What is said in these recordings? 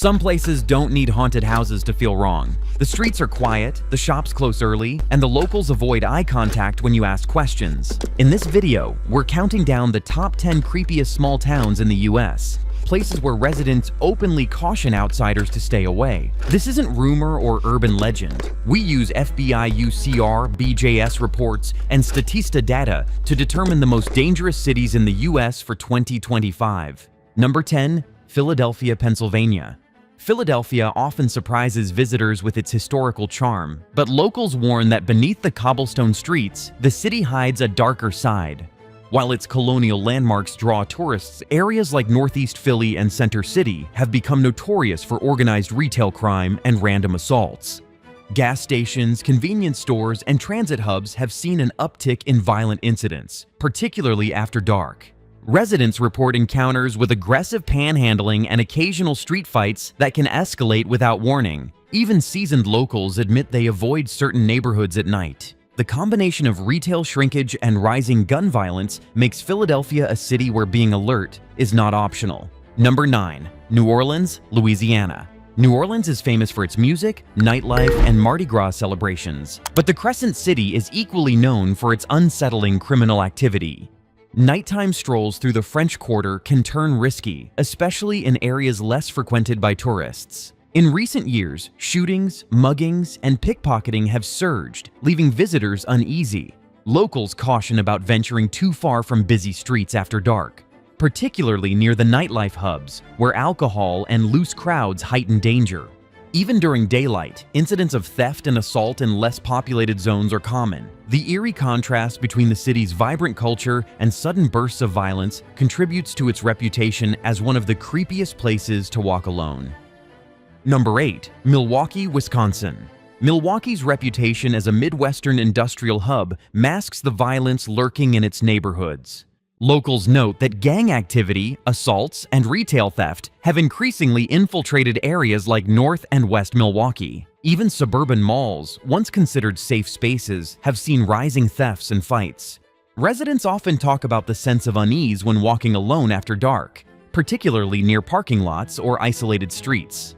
Some places don't need haunted houses to feel wrong. The streets are quiet, the shops close early, and the locals avoid eye contact when you ask questions. In this video, we're counting down the top 10 creepiest small towns in the US. Places where residents openly caution outsiders to stay away. This isn't rumor or urban legend. We use FBI UCR, BJS reports, and Statista data to determine the most dangerous cities in the US for 2025. Number 10. Philadelphia, Pennsylvania. Philadelphia often surprises visitors with its historical charm, but locals warn that beneath the cobblestone streets, the city hides a darker side. While its colonial landmarks draw tourists, areas like Northeast Philly and Center City have become notorious for organized retail crime and random assaults. Gas stations, convenience stores, and transit hubs have seen an uptick in violent incidents, particularly after dark. Residents report encounters with aggressive panhandling and occasional street fights that can escalate without warning. Even seasoned locals admit they avoid certain neighborhoods at night. The combination of retail shrinkage and rising gun violence makes Philadelphia a city where being alert is not optional. Number 9. New Orleans, Louisiana. New Orleans is famous for its music, nightlife, and Mardi Gras celebrations, but the Crescent City is equally known for its unsettling criminal activity. Nighttime strolls through the French Quarter can turn risky, especially in areas less frequented by tourists. In recent years, shootings, muggings, and pickpocketing have surged, leaving visitors uneasy. Locals caution about venturing too far from busy streets after dark, particularly near the nightlife hubs, where alcohol and loose crowds heighten danger. Even during daylight, incidents of theft and assault in less populated zones are common. The eerie contrast between the city's vibrant culture and sudden bursts of violence contributes to its reputation as one of the creepiest places to walk alone. Number 8. Milwaukee, Wisconsin. Milwaukee's reputation as a Midwestern industrial hub masks the violence lurking in its neighborhoods. Locals note that gang activity, assaults, and retail theft have increasingly infiltrated areas like North and West Milwaukee. Even suburban malls, once considered safe spaces, have seen rising thefts and fights. Residents often talk about the sense of unease when walking alone after dark, particularly near parking lots or isolated streets.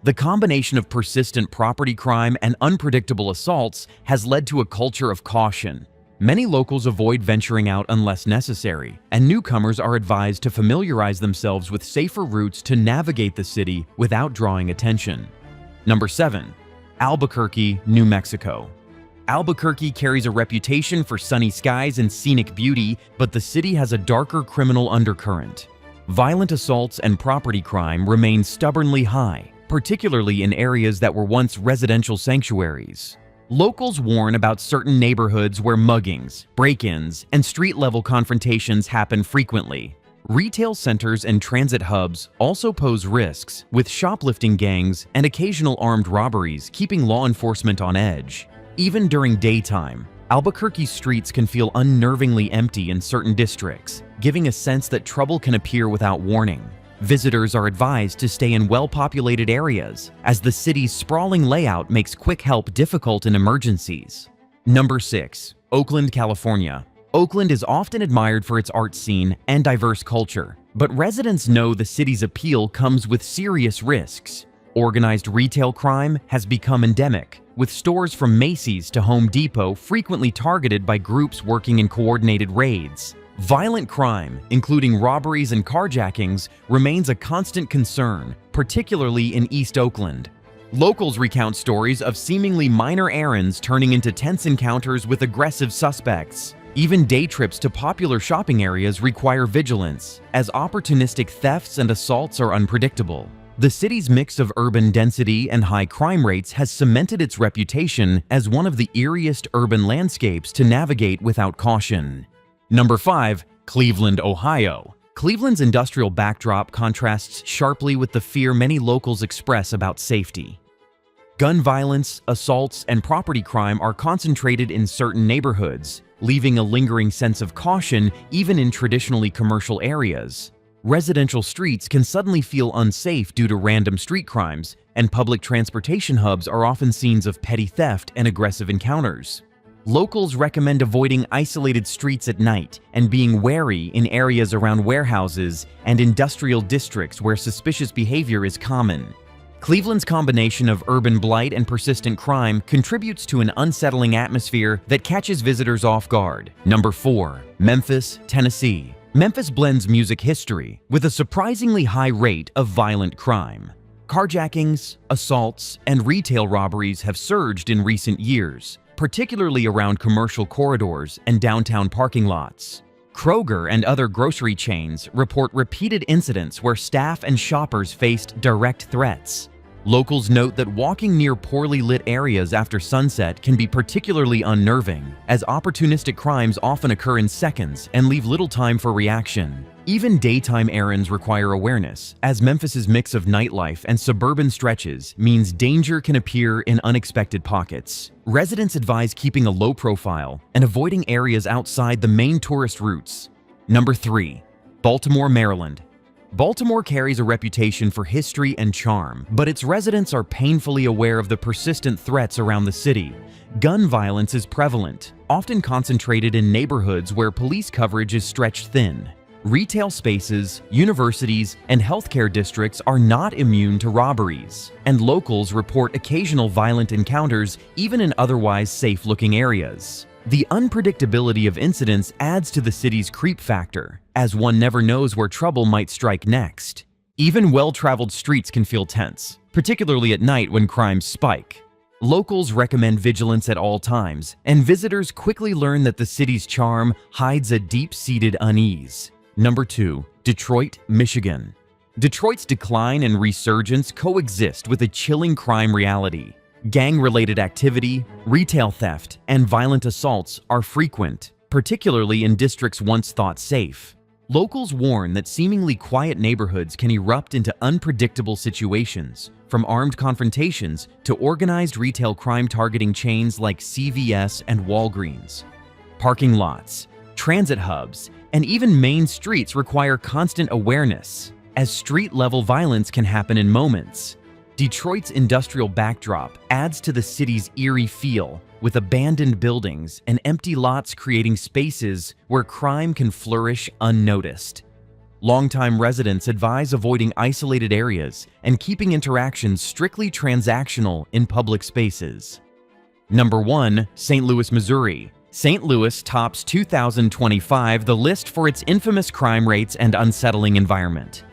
The combination of persistent property crime and unpredictable assaults has led to a culture of caution. Many locals avoid venturing out unless necessary, and newcomers are advised to familiarize themselves with safer routes to navigate the city without drawing attention. Number 7. Albuquerque, New Mexico. Albuquerque carries a reputation for sunny skies and scenic beauty, but the city has a darker criminal undercurrent. Violent assaults and property crime remain stubbornly high, particularly in areas that were once residential sanctuaries. Locals warn about certain neighborhoods where muggings, break-ins, and street-level confrontations happen frequently. Retail centers and transit hubs also pose risks, with shoplifting gangs and occasional armed robberies keeping law enforcement on edge. Even during daytime, Albuquerque's streets can feel unnervingly empty in certain districts, giving a sense that trouble can appear without warning. Visitors are advised to stay in well-populated areas, as the city's sprawling layout makes quick help difficult in emergencies. Number 6. Oakland, California. Oakland is often admired for its art scene and diverse culture, but residents know the city's appeal comes with serious risks. Organized retail crime has become endemic, with stores from Macy's to Home Depot frequently targeted by groups working in coordinated raids. Violent crime, including robberies and carjackings, remains a constant concern, particularly in East Oakland. Locals recount stories of seemingly minor errands turning into tense encounters with aggressive suspects. Even day trips to popular shopping areas require vigilance, as opportunistic thefts and assaults are unpredictable. The city's mix of urban density and high crime rates has cemented its reputation as one of the eeriest urban landscapes to navigate without caution. Number 5. Cleveland, Ohio. Cleveland's industrial backdrop contrasts sharply with the fear many locals express about safety. Gun violence, assaults, and property crime are concentrated in certain neighborhoods, leaving a lingering sense of caution even in traditionally commercial areas. Residential streets can suddenly feel unsafe due to random street crimes, and public transportation hubs are often scenes of petty theft and aggressive encounters. Locals recommend avoiding isolated streets at night and being wary in areas around warehouses and industrial districts where suspicious behavior is common. Cleveland's combination of urban blight and persistent crime contributes to an unsettling atmosphere that catches visitors off guard. Number 4. Memphis, Tennessee. Memphis blends music history with a surprisingly high rate of violent crime. Carjackings, assaults, and retail robberies have surged in recent years, particularly around commercial corridors and downtown parking lots. Kroger and other grocery chains report repeated incidents where staff and shoppers faced direct threats. Locals note that walking near poorly lit areas after sunset can be particularly unnerving, as opportunistic crimes often occur in seconds and leave little time for reaction. Even daytime errands require awareness, as Memphis's mix of nightlife and suburban stretches means danger can appear in unexpected pockets. Residents advise keeping a low profile and avoiding areas outside the main tourist routes. Number 3. Baltimore, Maryland. Baltimore carries a reputation for history and charm, but its residents are painfully aware of the persistent threats around the city. Gun violence is prevalent, often concentrated in neighborhoods where police coverage is stretched thin. Retail spaces, universities, and healthcare districts are not immune to robberies, and locals report occasional violent encounters even in otherwise safe-looking areas. The unpredictability of incidents adds to the city's creep factor, as one never knows where trouble might strike next. Even well-traveled streets can feel tense, particularly at night when crimes spike. Locals recommend vigilance at all times, and visitors quickly learn that the city's charm hides a deep-seated unease. Number 2. Detroit, Michigan. Detroit's decline and resurgence coexist with a chilling crime reality. Gang-related activity, retail theft, and violent assaults are frequent, particularly in districts once thought safe. Locals warn that seemingly quiet neighborhoods can erupt into unpredictable situations, from armed confrontations to organized retail crime targeting chains like CVS and Walgreens. Parking lots, transit hubs, and even main streets require constant awareness, as street-level violence can happen in moments. Detroit's industrial backdrop adds to the city's eerie feel, with abandoned buildings and empty lots creating spaces where crime can flourish unnoticed. Longtime residents advise avoiding isolated areas and keeping interactions strictly transactional in public spaces. Number 1. St. Louis, Missouri. St. Louis tops 2025 the list for its infamous crime rates and unsettling environment.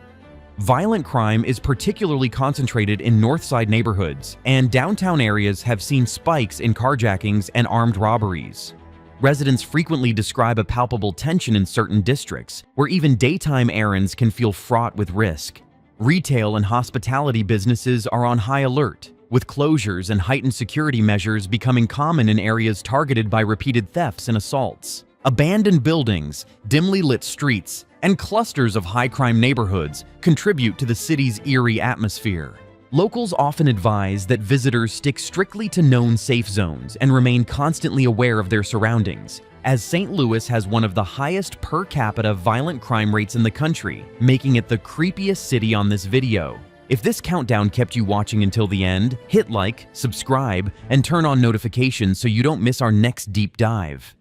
Violent crime is particularly concentrated in Northside neighborhoods, and downtown areas have seen spikes in carjackings and armed robberies. Residents frequently describe a palpable tension in certain districts, where even daytime errands can feel fraught with risk. Retail and hospitality businesses are on high alert, with closures and heightened security measures becoming common in areas targeted by repeated thefts and assaults. Abandoned buildings, dimly lit streets, and clusters of high-crime neighborhoods contribute to the city's eerie atmosphere. Locals often advise that visitors stick strictly to known safe zones and remain constantly aware of their surroundings, as St. Louis has one of the highest per capita violent crime rates in the country, making it the creepiest city on this video. If this countdown kept you watching until the end, hit like, subscribe, and turn on notifications so you don't miss our next deep dive.